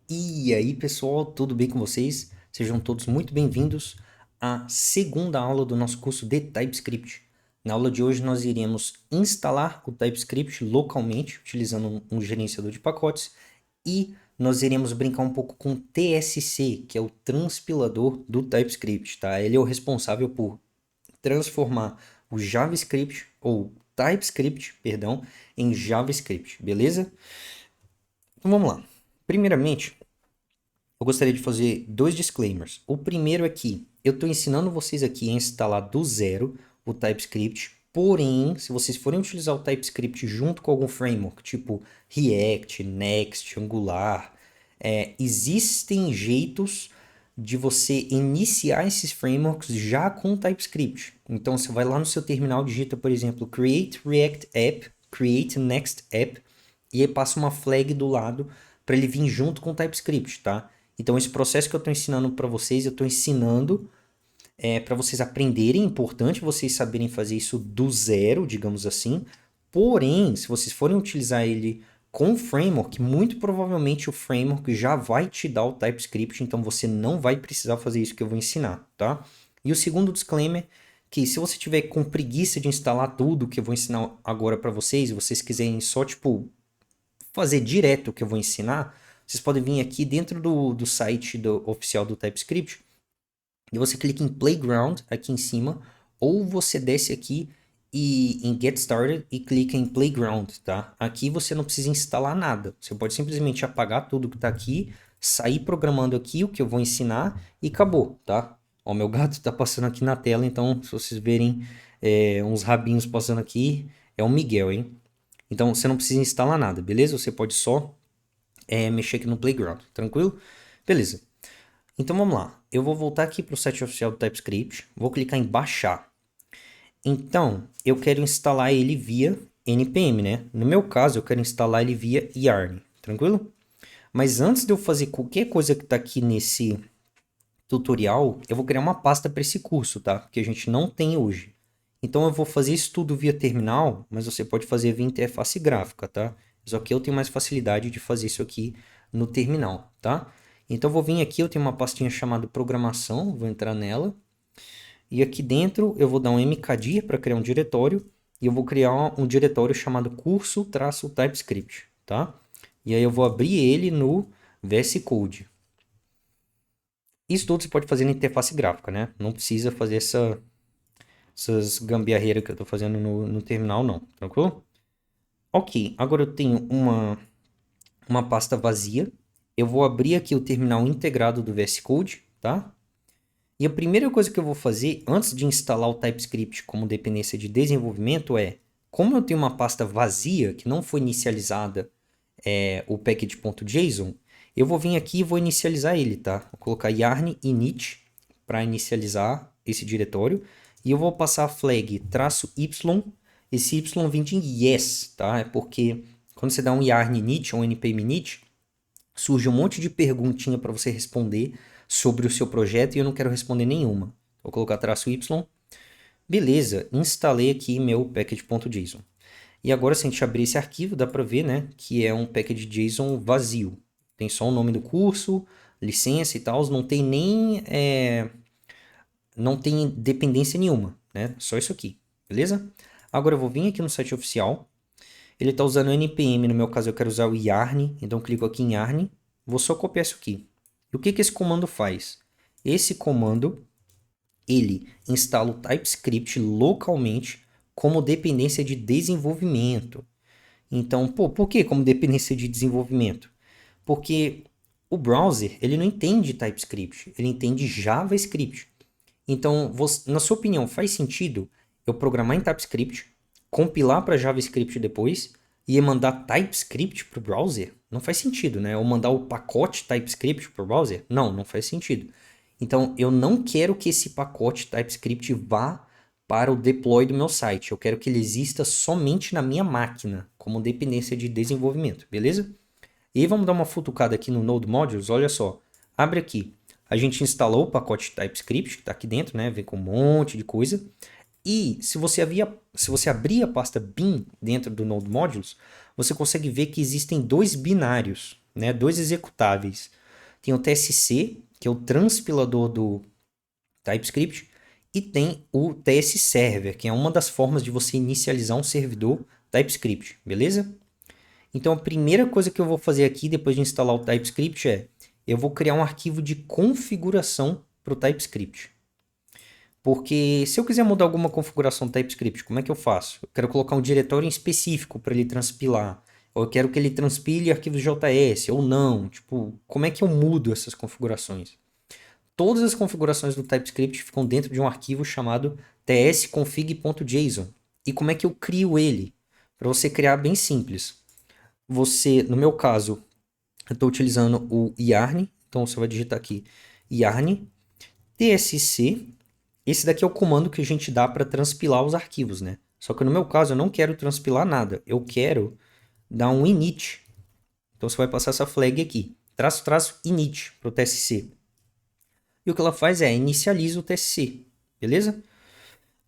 E aí, pessoal, tudo bem com vocês? Sejam todos muito bem-vindos à segunda aula do nosso curso de TypeScript. Na aula de hoje, nós iremos instalar o TypeScript localmente, utilizando um gerenciador de pacotes, e nós iremos brincar um pouco com o TSC, que é o transpilador do TypeScript, tá? Ele é o responsável por transformar o JavaScript, ou TypeScript, perdão, em JavaScript, beleza? Então vamos lá. Primeiramente, eu gostaria de fazer dois disclaimers. O primeiro é que eu estou ensinando vocês aqui a instalar do zero o TypeScript, porém, se vocês forem utilizar o TypeScript junto com algum framework, tipo React, Next, Angular, existem jeitos de você iniciar esses frameworks já com o TypeScript. Então, você vai lá no seu terminal, digita, por exemplo, Create React App, Create Next App, e aí passa uma flag do lado para ele vir junto com o TypeScript, tá? Então, esse processo que eu estou ensinando para vocês, eu estou ensinando para vocês aprenderem. É importante vocês saberem fazer isso do zero, digamos assim. Porém, se vocês forem utilizar ele com o framework, muito provavelmente o framework já vai te dar o TypeScript, então você não vai precisar fazer isso que eu vou ensinar, tá? E o segundo disclaimer, que se você tiver com preguiça de instalar tudo que eu vou ensinar agora para vocês, e vocês quiserem só, tipo, fazer direto o que eu vou ensinar, vocês podem vir aqui dentro do site oficial do TypeScript e você clica em Playground aqui em cima, ou você desce aqui em Get Started e clica em Playground, tá? Aqui você não precisa instalar nada, você pode simplesmente apagar tudo que está aqui, sair programando aqui o que eu vou ensinar e acabou, tá? Ó, meu gato está passando aqui na tela, então se vocês verem uns rabinhos passando aqui, é o Miguel, hein? Então você não precisa instalar nada, beleza? Você pode só mexer aqui no Playground, tranquilo? Beleza. Então vamos lá. Eu vou voltar aqui para o site oficial do TypeScript, vou clicar em baixar. Então eu quero instalar ele via npm, né? No meu caso eu quero instalar ele via yarn, tranquilo? Mas antes de eu fazer qualquer coisa que está aqui nesse tutorial, eu vou criar uma pasta para esse curso, tá? Que a gente não tem hoje. Então eu vou fazer isso tudo via terminal, mas você pode fazer via interface gráfica, tá? Só que eu tenho mais facilidade de fazer isso aqui no terminal, tá? Então eu vou vir aqui, eu tenho uma pastinha chamada programação, vou entrar nela. E aqui dentro eu vou dar um mkdir para criar um diretório. E eu vou criar um diretório chamado curso-TypeScript, tá? E aí eu vou abrir ele no VS Code. Isso tudo você pode fazer na interface gráfica, né? Não precisa fazer essas gambiarreiras que eu estou fazendo no terminal, não. Tranquilo? Ok, agora eu tenho uma pasta vazia. Eu vou abrir aqui o terminal integrado do VS Code, tá? E a primeira coisa que eu vou fazer antes de instalar o TypeScript como dependência de desenvolvimento é, como eu tenho uma pasta vazia que não foi inicializada o package.json, eu vou vir aqui e vou inicializar ele, tá? Vou colocar yarn init para inicializar esse diretório e eu vou passar a flag -y, esse y vem de yes, tá? É porque quando você dá um yarn init ou um npm init, surge um monte de perguntinha para você responder sobre o seu projeto e eu não quero responder nenhuma. Vou colocar -y. Beleza, instalei aqui meu package.json. E agora, se a gente abrir esse arquivo, dá para ver, né, que é um package.json vazio. Tem só o nome do curso, licença e tal, não tem nem não tem dependência nenhuma, né? Só isso aqui, beleza? Agora eu vou vir aqui no site oficial. Ele está usando npm, no meu caso eu quero usar o yarn, então clico aqui em yarn, vou só copiar isso aqui. E o que que esse comando faz? Esse comando, ele instala o TypeScript localmente como dependência de desenvolvimento. Então, pô, por que como dependência de desenvolvimento? Porque o browser, ele não entende TypeScript, ele entende JavaScript. Então, na sua opinião, faz sentido eu programar em TypeScript, compilar para JavaScript depois e mandar TypeScript para o browser? Não faz sentido, né? Ou mandar o pacote TypeScript para o browser? Não, não faz sentido. Então, eu não quero que esse pacote TypeScript vá para o deploy do meu site. Eu quero que ele exista somente na minha máquina, como dependência de desenvolvimento, beleza? E aí vamos dar uma futucada aqui no Node Modules, olha só. Abre aqui. A gente instalou o pacote TypeScript, que está aqui dentro, né? Vem com um monte de coisa. E se você abrir a pasta bin dentro do Node Modules, você consegue ver que existem dois binários, né? Dois executáveis. Tem o TSC, que é o transpilador do TypeScript, e tem o TS Server, que é uma das formas de você inicializar um servidor TypeScript, beleza? Então a primeira coisa que eu vou fazer aqui, depois de instalar o TypeScript, eu vou criar um arquivo de configuração para o TypeScript. Porque se eu quiser mudar alguma configuração do TypeScript, como é que eu faço? Eu quero colocar um diretório em específico para ele transpilar. Ou eu quero que ele transpile arquivos JS, ou não. Tipo, como é que eu mudo essas configurações? Todas as configurações do TypeScript ficam dentro de um arquivo chamado tsconfig.json. E como é que eu crio ele? Para você criar bem simples. Você, no meu caso, eu estou utilizando o yarn. Então você vai digitar aqui yarn tsc. Esse daqui é o comando que a gente dá para transpilar os arquivos, né? Só que no meu caso eu não quero transpilar nada. Eu quero dar um init. Então você vai passar essa flag aqui. Traço, traço, init para o tsc. E o que ela faz é inicializa o tsc. Beleza?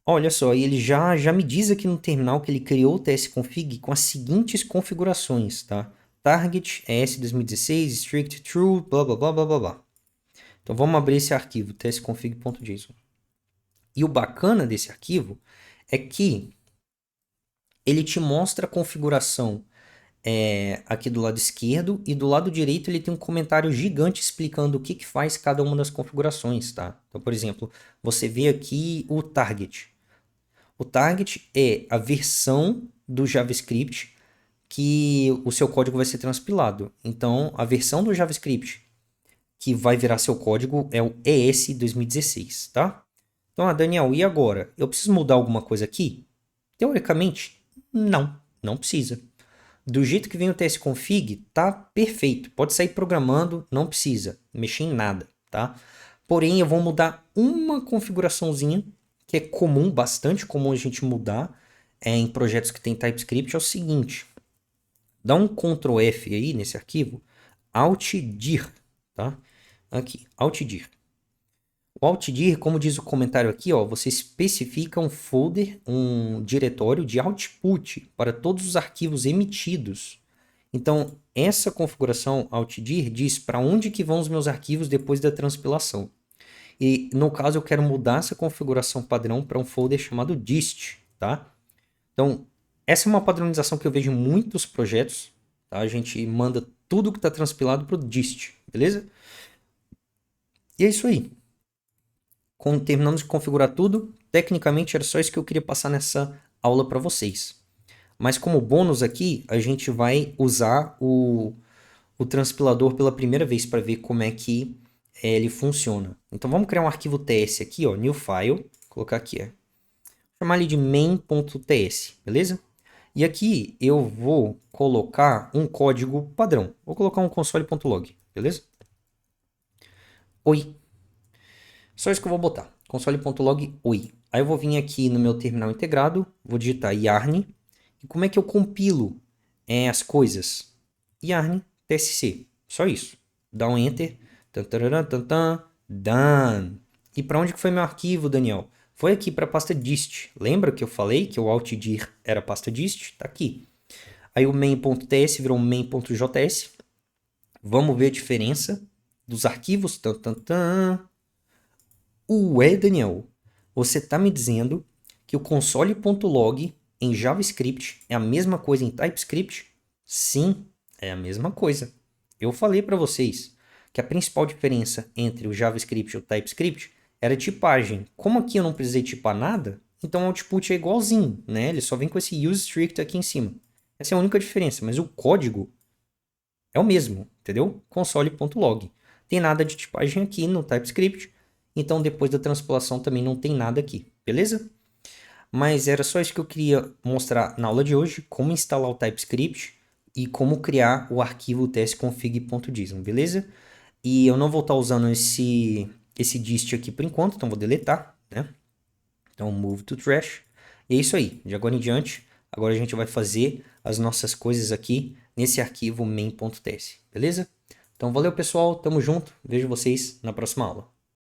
Olha só, e ele já me diz aqui no terminal que ele criou o tsconfig com as seguintes configurações, tá? Target, ES2016, strict true, blá blá blá blá blá blá. Então vamos abrir esse arquivo, tsconfig.json. E o bacana desse arquivo é que ele te mostra a configuração aqui do lado esquerdo e do lado direito ele tem um comentário gigante explicando o que faz cada uma das configurações, tá? Então, por exemplo, você vê aqui o target. O target é a versão do JavaScript que o seu código vai ser transpilado. Então, a versão do JavaScript que vai virar seu código é o ES 2016, tá? Então, Daniel, e agora? Eu preciso mudar alguma coisa aqui? Teoricamente, não precisa. Do jeito que vem o tsconfig, tá perfeito. Pode sair programando, não precisa mexer em nada, tá? Porém, eu vou mudar uma configuraçãozinha que é comum, bastante comum a gente mudar em projetos que tem TypeScript, é o seguinte. Dá um Ctrl F aí nesse arquivo, Alt-dir, tá? Aqui, Alt-dir. O Alt-dir, como diz o comentário aqui, ó, você especifica um folder, um diretório de output para todos os arquivos emitidos. Então, essa configuração Alt-dir diz para onde que vão os meus arquivos depois da transpilação. E, no caso, eu quero mudar essa configuração padrão para um folder chamado dist, tá? Então, essa é uma padronização que eu vejo em muitos projetos, tá? A gente manda tudo que está transpilado para o dist, beleza? E é isso aí. Terminamos de configurar tudo. Tecnicamente era só isso que eu queria passar nessa aula para vocês. Mas como bônus aqui, a gente vai usar o transpilador pela primeira vez para ver como é que ele funciona. Então vamos criar um arquivo TS aqui, ó, new file, colocar aqui, chamar ele de main.ts, beleza? E aqui eu vou colocar um código padrão. Vou colocar um console.log, beleza? Oi. Só isso que eu vou botar. Console.log oi. Aí eu vou vir aqui no meu terminal integrado, vou digitar yarn. E como é que eu compilo as coisas? Yarn tsc. Só isso. Dá um enter. Done. E para onde que foi meu arquivo, Daniel? Foi aqui para a pasta dist. Lembra que eu falei que o alt-dir era a pasta dist? Tá aqui. Aí o main.ts virou main.js. Vamos ver a diferença dos arquivos. Ué, Daniel, você está me dizendo que o console.log em JavaScript é a mesma coisa em TypeScript? Sim, é a mesma coisa. Eu falei para vocês que a principal diferença entre o JavaScript e o TypeScript era a tipagem. Como aqui eu não precisei tipar nada, então o output é igualzinho, né? Ele só vem com esse useStrict aqui em cima. Essa é a única diferença, mas o código é o mesmo, entendeu? Console.log. Tem nada de tipagem aqui no TypeScript, então depois da transpolação também não tem nada aqui, beleza? Mas era só isso que eu queria mostrar na aula de hoje, como instalar o TypeScript e como criar o arquivo tsconfig.json, beleza? E eu não vou estar usando esse dist aqui por enquanto, então vou deletar, né? Então move to trash. E é isso aí, de agora em diante, agora a gente vai fazer as nossas coisas aqui nesse arquivo main.ts, beleza? Então valeu pessoal, tamo junto, vejo vocês na próxima aula.